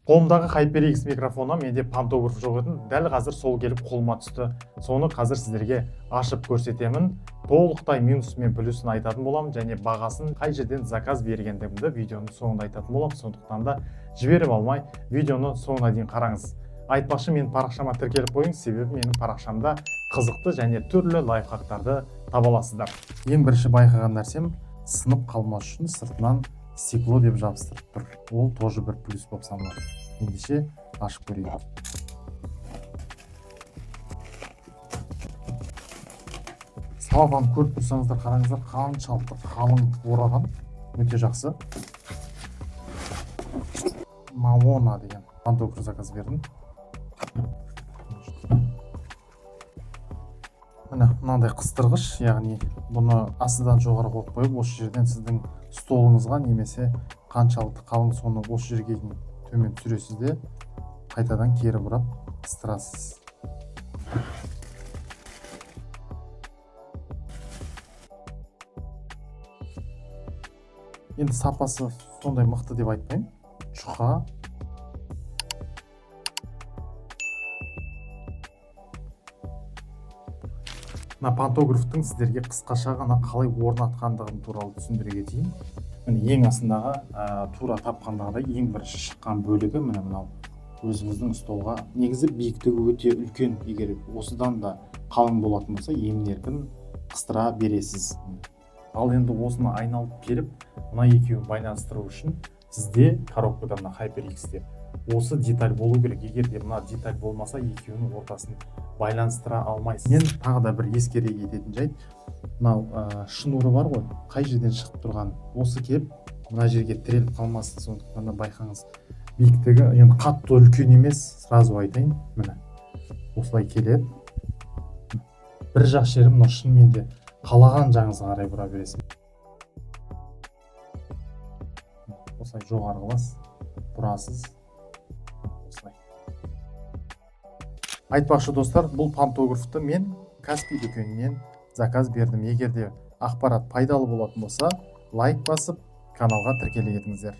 Қолымдағы HyperX микрофоны менде пантограф жоқ еді, дәл қазір сол келіп қолыма түсті. Соны қазір сіздерге ашып көрсетемін. Толықтай минус мен плюсын айтатын боламын, және бағасын қай жерден заказ бергендігімді видеоның соңында айтатын боламын. Сондықтан да жіберіп алмай, видеоны соңына дейін қараңыз. Айтпақшы, мен парақшама тіркеліп қойыңыз, себебі менің парақшамда қызықты және түрлі лайфхактарды таба аласыздар. Ең бірінші байқаған нәрсем, сынып қалмас үшін сыртынан стекло деп жабыстырып тұр. Ол тоже бір плюс болып саналады. Ендеше ашып көрейік. Салбан көріп тұрсаңыздар, қараңыздар, қаншалықты қалың ораған, өте жақсы. Мауона деген пантограф заказ бердім. Міне мынандай қыстырғыш, яғни бұны астыдан жоғары қойып қойып, осы жерден сіздің столыңызға немесе қаншалықты қалың соны осы жерге төмен түсіресіз де қайтадан кері бұрап қыстырасыз. Енді сапасы сондай мықты деп айтпаймын. Жұқа. Мына пантографтың сіздерге қысқаша ғана қалай орнатқандығын туралы түсіндіре кетейін. Міне ең астындағы тура тапқандағыдай ең бірінші шыққан бөлігі міне мынау өзіңіздің столға. Негізі биіктігі өте үлкен, егер осыдан да қалың болатын болса, емін-еркін қыстыра бересіз. Ал енді осыны айналып келіп, мына екеуін байланыстыру үшін сізде коробкада мына HyperX-те осы деталь болу керек. Егер де мына деталь болмаса, екеуінің ортасын байланыстыра алмайсыз. Мен тағы да бір ескере кететін жайт, мынау шнуры бар ғой, қай жерден шығып тұрған, осы келіп мына жерге тіреліп қалмасын. Сондықтан да байқаңыз, биіктігі енді қатты үлкен емес, сразу айтайын. Міне осылай келеді. Бір жақ жері мына шынымен де қалаған жағыңызға қарай бұра бересіз. Осылай жоғарғылас бұрасыз. Осылай. Айтпақшы достар, бұл пантографты мен Каспий дүкенінен заказ бердім. Егер де ақпарат пайдалы болатын болса, лайк басып, каналға тіркеле кетіңіздер.